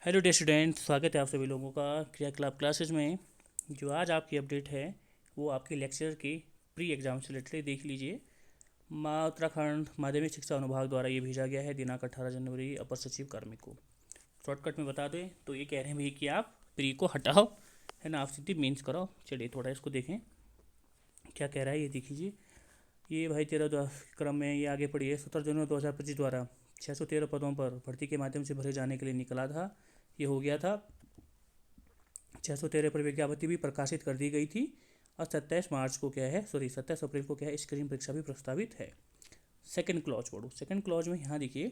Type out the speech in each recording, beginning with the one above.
Hello dear student, स्वागत है आप सभी लोगों का क्रिया क्लब क्लासेज में। जो आज आपकी अपडेट है वो आपके लेक्चर की प्री एग्जाम से रिलेटेड देख लीजिए। माँ उत्तराखंड माध्यमिक शिक्षा अनुभाग द्वारा ये भेजा गया है दिनांक 18 जनवरी अपर सचिव कार्मिक को। शॉर्टकट में बता दें तो ये कह रहे हैं भाई कि आप प्री को हटाओ, है ना, आप सीधी मेंस कराओ। चलिए थोड़ा इसको देखें क्या कह रहा है, ये देख लीजिए। ये भाई 13 क्रम में ये आगे पढ़िए। 17 जनवरी 2025 द्वारा 613 पदों पर भर्ती के माध्यम से भरे जाने के लिए निकला था। ये हो गया था। 613 पर विज्ञप्ति भी प्रकाशित कर दी गई थी और 27 मार्च को क्या है, सॉरी 27 अप्रैल को क्या है, स्क्रीनिंग परीक्षा भी प्रस्तावित है। सेकंड क्लॉज पढ़ो। सेकंड क्लॉज में यहाँ देखिए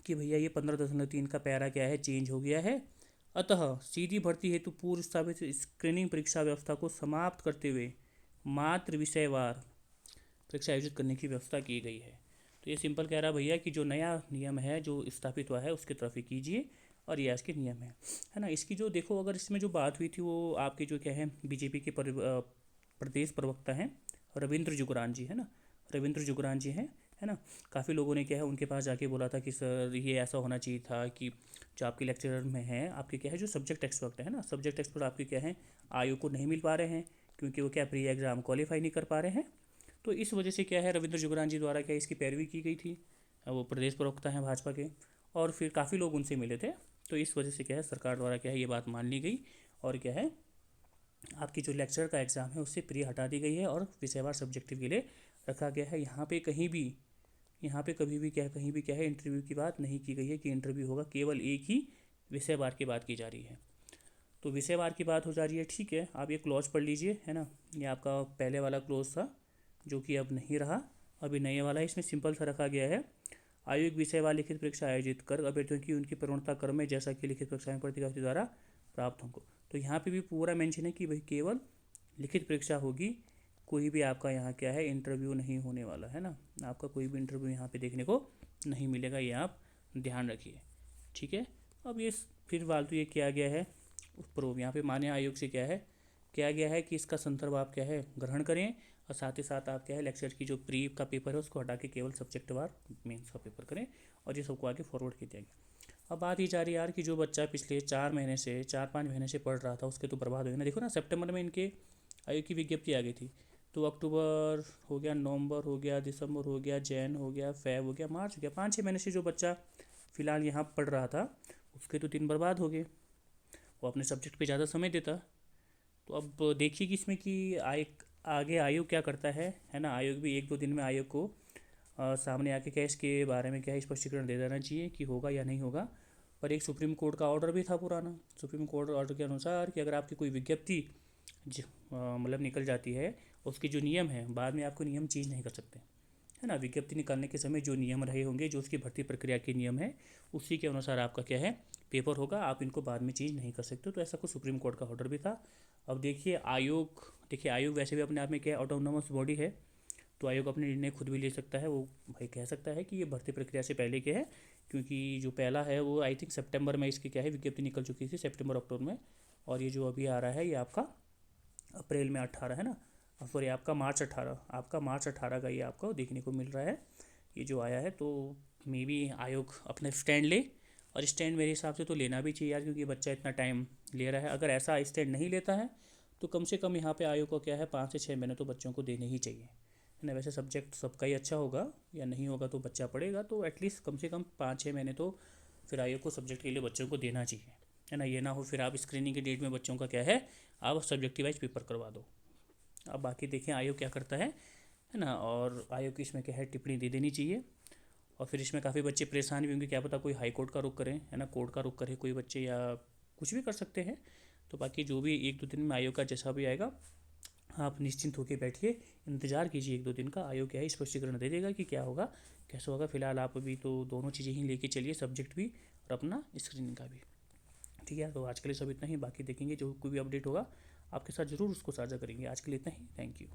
कि भैया ये 15.3 का पैरा क्या है, चेंज हो गया है। अतः सीधी भर्ती हेतु पूर्व स्थापित स्क्रीनिंग परीक्षा व्यवस्था को समाप्त करते हुए मात्र विषयवार परीक्षा आयोजित करने की व्यवस्था की गई है। तो ये सिंपल कह रहा है भैया कि जो नया नियम है जो स्थापित हुआ है उसकी तरफ ही कीजिए, और ये इसके नियम है ना। इसकी जो देखो, अगर इसमें जो बात हुई थी वो आपके जो क्या है बीजेपी के प्रदेश प्रवक्ता हैं रविंद्र जुगरान जी, है ना, रविंद्र जुगरान जी हैं, है ना। काफ़ी लोगों ने क्या है उनके पास जाके बोला था कि सर ये ऐसा होना चाहिए था कि जो आपके लेक्चरर में हैं आपके क्या है जो सब्जेक्ट एक्सपर्ट है ना, सब्जेक्ट एक्सपर्ट आपके क्या है आयोग को नहीं मिल पा रहे हैं क्योंकि वो क्या प्री एग्ज़ाम क्वालिफाई नहीं कर पा रहे हैं। तो इस वजह से क्या है रविंद्र जुगरान जी द्वारा क्या इसकी पैरवी की गई थी। वो प्रदेश प्रवक्ता हैं भाजपा के, और फिर काफ़ी लोग उनसे मिले थे। तो इस वजह से क्या है सरकार द्वारा क्या है ये बात मान ली गई, और क्या है आपकी जो लेक्चर का एग्ज़ाम है उससे प्री हटा दी गई है और विषयवार सब्जेक्टिव के लिए रखा गया है। यहाँ पे कहीं भी, यहाँ पे कभी भी क्या है, कहीं भी क्या है इंटरव्यू की बात नहीं की गई है कि इंटरव्यू होगा, केवल एक ही विषयवार की बात की जा रही है। तो विषयवार की बात हो जा रही है, ठीक है। आप ये क्लॉज पढ़ लीजिए, है ना। ये आपका पहले वाला क्लॉज था जो कि अब नहीं रहा, अभी नए वाला है। इसमें सिंपल सा रखा गया है, आयोग विषयवार लिखित परीक्षा आयोजित कर अभ्यर्थियों की उनकी प्रवणता क्रम में जैसा कि लिखित परीक्षाएं प्रतियोगिता द्वारा प्राप्त होंगे। तो यहाँ पे भी पूरा मेंशन है कि भाई केवल लिखित परीक्षा होगी, कोई भी आपका यहाँ क्या है इंटरव्यू नहीं होने वाला, है ना। आपका कोई भी इंटरव्यू यहाँ पे देखने को नहीं मिलेगा, ये आप ध्यान रखिए, ठीक है। अब ये फिर फालतू ये किया गया है प्रूव, यहाँ पे मान्य आयोग से क्या है किया गया है कि इसका संदर्भ आप क्या है ग्रहण करें, और साथ ही साथ आप क्या है लेक्चर की जो प्री का पेपर है उसको हटा के केवल सब्जेक्ट वार मेंस का पेपर करें, और ये सबको आगे फॉरवर्ड किया जाएगा। अब बात ये जा रही है यार कि जो बच्चा पिछले 4 महीने से 4-5 महीने से पढ़ रहा था उसके तो बर्बाद हो गया ना। देखो ना, सितंबर में इनके आयोग की विज्ञप्ति आ गई थी, तो अक्टूबर हो गया, नवंबर हो गया, दिसंबर हो गया, जैन हो गया, फेब हो गया, मार्च हो गया, 5-6 महीने से जो बच्चा फिलहाल यहाँ पढ़ रहा था उसके तो दिन बर्बाद हो गए। वो अपने सब्जेक्ट पे ज़्यादा समय देता। तो अब देखिए कि इसमें कि आगे आयोग क्या करता है ना। आयोग भी 1-2 दिन में आयोग को सामने आके क्या इसके बारे में क्या है स्पष्टीकरण दे देना चाहिए कि होगा या नहीं होगा। पर एक सुप्रीम कोर्ट का ऑर्डर भी था पुराना, सुप्रीम कोर्ट ऑर्डर के अनुसार कि अगर आपकी कोई विज्ञप्ति मतलब निकल जाती है, उसके जो नियम है बाद में आपको नियम चेंज नहीं कर सकते, है ना। विज्ञप्ति निकालने के समय जो नियम रहे होंगे, जो उसकी भर्ती प्रक्रिया के नियम है उसी के अनुसार आपका क्या है पेपर होगा, आप इनको बाद में चेंज नहीं कर सकते। तो ऐसा कुछ सुप्रीम कोर्ट का ऑर्डर भी था। अब देखिए आयोग वैसे भी अपने आप में क्या है ऑटोनोमस बॉडी है, तो आयोग अपने निर्णय खुद भी ले सकता है। वो भाई कह सकता है कि ये भर्ती प्रक्रिया से पहले के है, क्योंकि जो पहला है वो आई थिंक सितंबर में इसकी क्या है विज्ञप्ति निकल चुकी थी, सितंबर अक्टूबर में। और ये जो अभी आ रहा है ये आपका अप्रैल में 18, है ना, सॉरी आपका मार्च 18 का ये आपको देखने को मिल रहा है ये जो आया है। तो मे बी आयोग अपना स्टैंड ले, और स्टैंड मेरे हिसाब से तो लेना भी चाहिए यार, क्योंकि बच्चा इतना टाइम ले रहा है। अगर ऐसा स्टैंड नहीं लेता है तो कम से कम यहाँ पे आयोग को क्या है 5 से 6 महीने तो बच्चों को देने ही चाहिए, है ना। वैसे सब्जेक्ट सबका ही अच्छा होगा या नहीं होगा तो बच्चा पढ़ेगा, तो एटलीस्ट कम से कम 5-6 महीने तो फिर आयोग को सब्जेक्ट के लिए बच्चों को देना चाहिए, है ना। ये ना हो फिर आप स्क्रीनिंग के डेट में बच्चों का क्या है आप सब्जेक्टिव वाइज पेपर करवा दो। अब बाकी देखें आयोग क्या करता है ना। और आयोग की इसमें क्या है टिप्पणी दे देनी चाहिए। और फिर इसमें काफ़ी बच्चे परेशान भी होंगे, क्या पता कोई हाई कोर्ट का रुख करें, है ना, कोर्ट का रुख करे कोई बच्चे, या कुछ भी कर सकते हैं। तो बाकी जो भी 1-2 दिन में आयोग का जैसा भी आएगा आप निश्चिंत होकर बैठिए, इंतज़ार कीजिए 1-2 दिन का। आयोग क्या है स्पष्टीकरण दे देगा कि क्या होगा कैसे होगा। फिलहाल आप अभी तो दोनों चीज़ें ही लेके चलिए, सब्जेक्ट भी और अपना स्क्रीनिंग का भी, ठीक है। तो आज के लिए सब इतना ही, बाकी देखेंगे जो कोई भी अपडेट होगा आपके साथ ज़रूर उसको साझा करेंगे। आज के लिए इतना ही, थैंक यू।